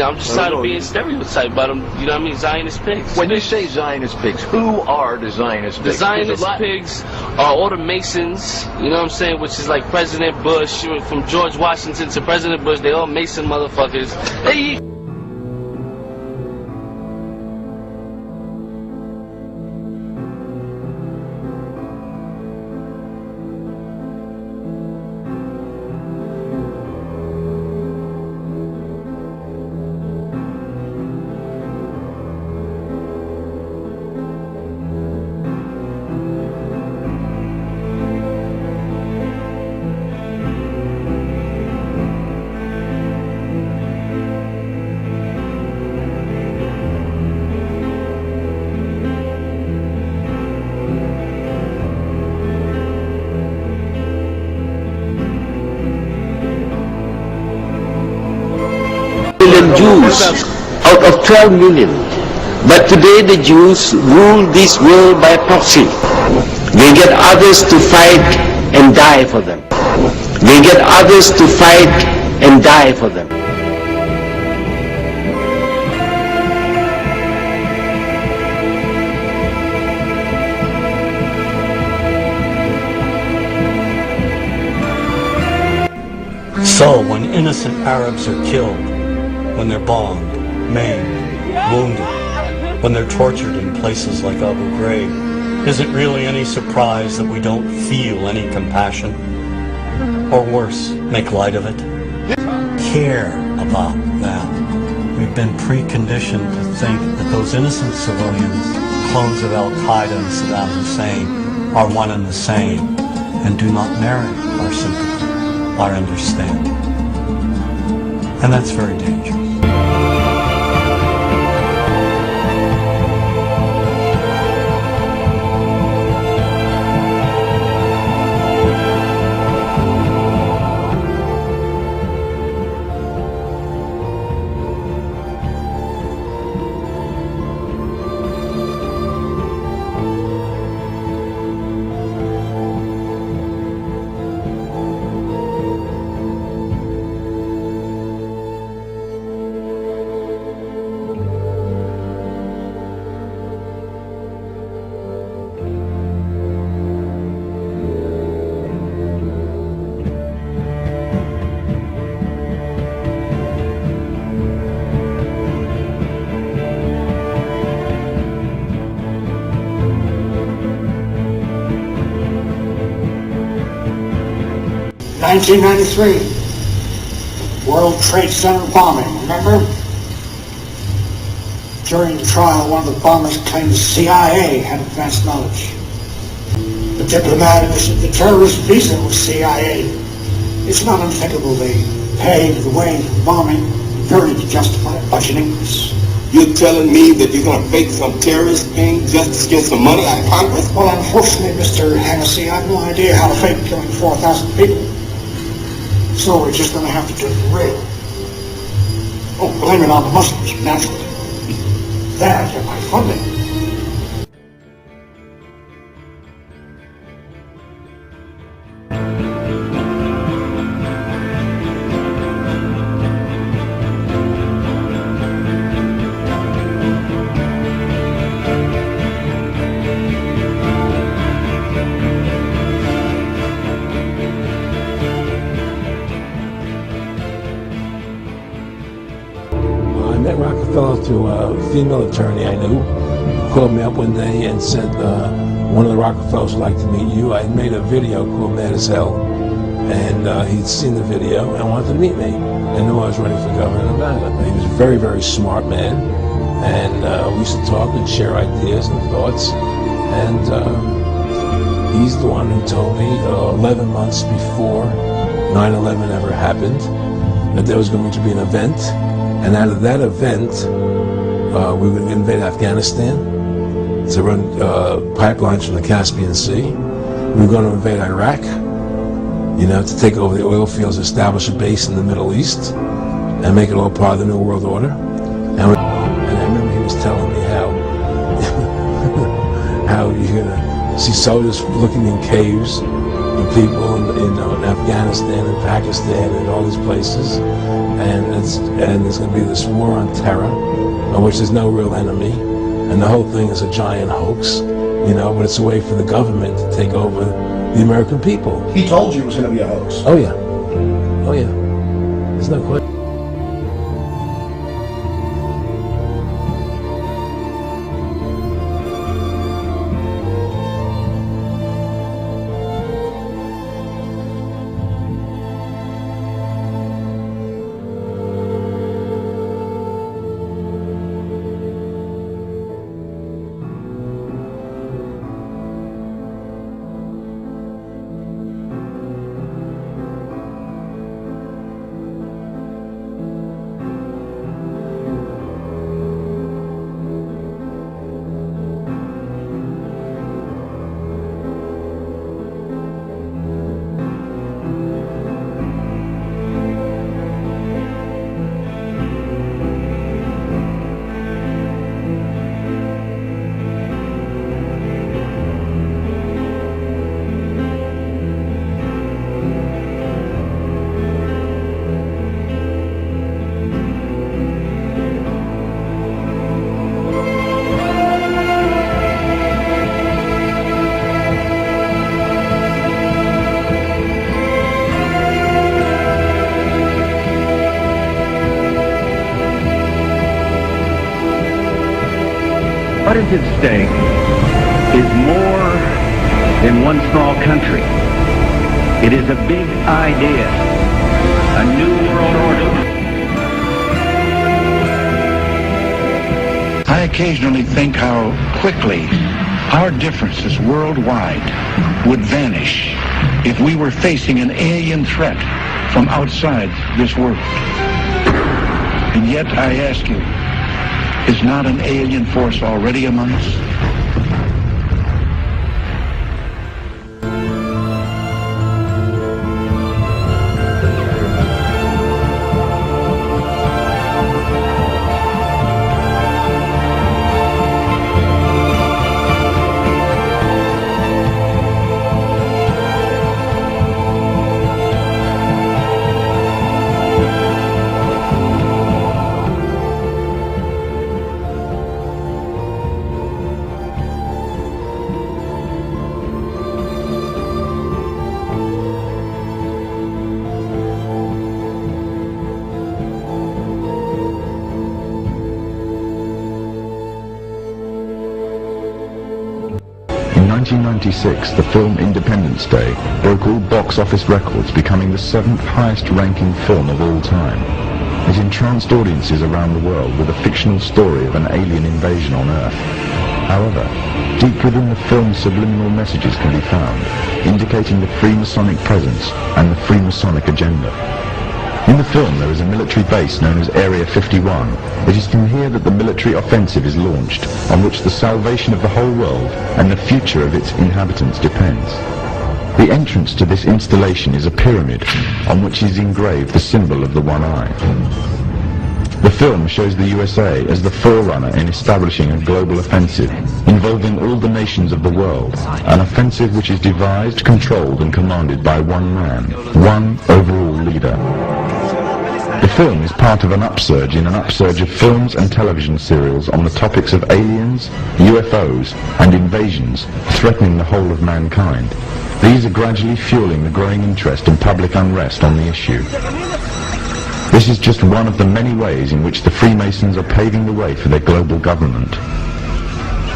I'm just tired of being stereotyped by them, you know what I mean, Zionist pigs. When you say Zionist pigs, who are the Zionist pigs? The Zionist pigs are all the Masons, you know what I'm saying, which is like President Bush, from George Washington to President Bush, they all Mason motherfuckers. They Jews out of 12 million. But today the Jews rule this world by proxy. They get others to fight and die for them. They get others to fight and die for them. So when innocent Arabs are killed, when they're bombed, maimed, wounded, when they're tortured in places like Abu Ghraib, is it really any surprise that we don't feel any compassion? Or worse, make light of it? Care about them. We've been preconditioned to think that those innocent civilians, clones of Al-Qaeda and Saddam Hussein, are one and the same and do not merit our sympathy, our understanding. And that's very dangerous. In 1993, World Trade Center bombing, remember? During the trial, one of the bombers claimed the CIA had advanced knowledge. The diplomat, the terrorist visa was CIA. It's not unthinkable they paid the way for bombing, very to justify budgeting. You're telling me that you're going to fake some terrorist thing just to get some money out of Congress? Well, unfortunately, Mr. Hennessy, I have no idea how to fake killing 4,000 people. So we're just going to have to do it real. Oh, blame it on the Muslims, naturally. There I get my funding. To a female attorney I knew, who called me up one day and said, one of the Rockefellers would like to meet you. I made a video called Mad as Hell, and he'd seen the video and wanted to meet me, and knew I was running for governor of Nevada. He was a very, very smart man, and we used to talk and share ideas and thoughts, and he's the one who told me 11 months before 9/11 ever happened that there was going to be an event, and out of that event, we were going to invade Afghanistan to run pipelines from the Caspian Sea. We were going to invade Iraq, to take over the oil fields, establish a base in the Middle East, and make it all part of the New World Order. And I remember he was telling me how you're going to see soldiers looking in caves, people in Afghanistan and Pakistan and all these places, and there's going to be this war on terror, of which there's no real enemy, and the whole thing is a giant hoax, but it's a way for the government to take over the American people. He told you it was going to be a hoax. Oh yeah, oh yeah. There's no question. What is at stake is more than one small country. It is a big idea, a new world order. I occasionally think how quickly our differences worldwide would vanish if we were facing an alien threat from outside this world. And yet I ask you, is not an alien force already among us? In 1996, the film Independence Day broke all box office records, becoming the 7th highest-ranking film of all time. It entranced audiences around the world with a fictional story of an alien invasion on Earth. However, deep within the film's subliminal messages can be found, indicating the Freemasonic presence and the Freemasonic agenda. In the film, there is a military base known as Area 51. It is from here that the military offensive is launched, on which the salvation of the whole world and the future of its inhabitants depends. The entrance to this installation is a pyramid, on which is engraved the symbol of the one eye. The film shows the USA as the forerunner in establishing a global offensive, involving all the nations of the world, an offensive which is devised, controlled and commanded by one man, one overall leader. The film is part of an upsurge in an upsurge of films and television serials on the topics of aliens, UFOs, and invasions threatening the whole of mankind. These are gradually fueling the growing interest and public unrest on the issue. This is just one of the many ways in which the Freemasons are paving the way for their global government.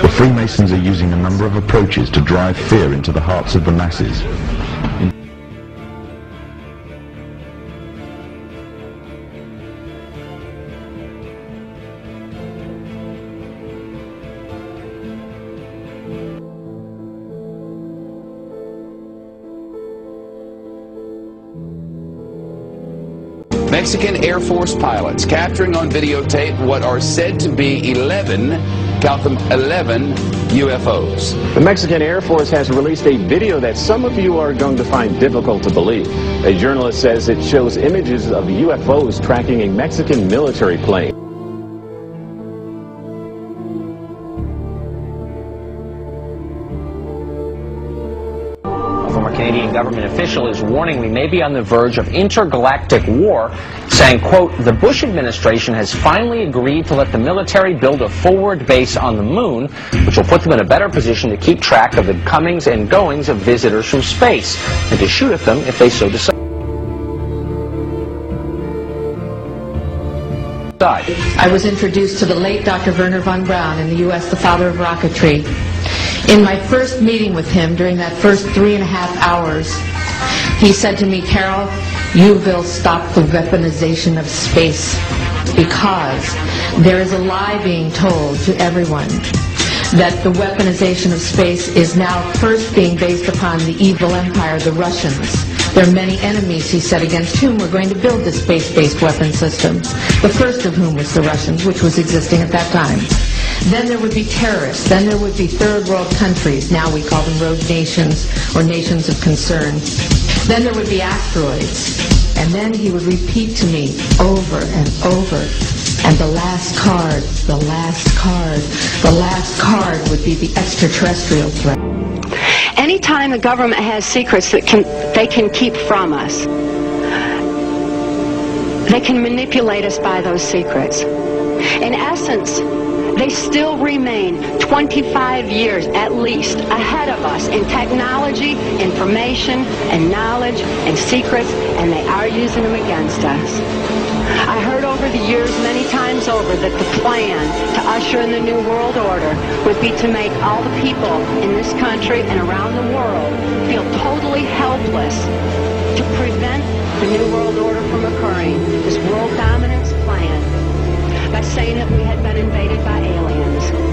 The Freemasons are using a number of approaches to drive fear into the hearts of the masses. Mexican Air Force pilots capturing on videotape what are said to be 11, count them, 11 UFOs. The Mexican Air Force has released a video that some of you are going to find difficult to believe. A journalist says it shows images of UFOs tracking a Mexican military plane. From a Canadian government official is warning we may be on the verge of intergalactic war, saying, quote, the Bush administration has finally agreed to let the military build a forward base on the moon, which will put them in a better position to keep track of the comings and goings of visitors from space, and to shoot at them if they so decide. I was introduced to the late Dr. Wernher von Braun in the U.S., the father of rocketry. In my first meeting with him, during that first 3.5 hours, he said to me, Carol, you will stop the weaponization of space, because there is a lie being told to everyone that the weaponization of space is now first being based upon the evil empire, the Russians. There are many enemies, he said, against whom we're going to build this space-based weapon system, the first of whom was the Russians, which was existing at that time. Then there would be terrorists. Then there would be third world countries. Now we call them rogue nations or nations of concern. Then there would be asteroids. And then he would repeat to me over and over. And the last card, the last card, the last card would be the extraterrestrial threat. Anytime the government has secrets that they can keep from us, they can manipulate us by those secrets. In essence, they still remain 25 years at least ahead of us in technology, information, and knowledge, and secrets, and they are using them against us. I heard over the years many times over that the plan to usher in the New World Order would be to make all the people in this country and around the world feel totally helpless to prevent the New World Order from occurring, this world dominance plan, by saying that we had been invaded by aliens.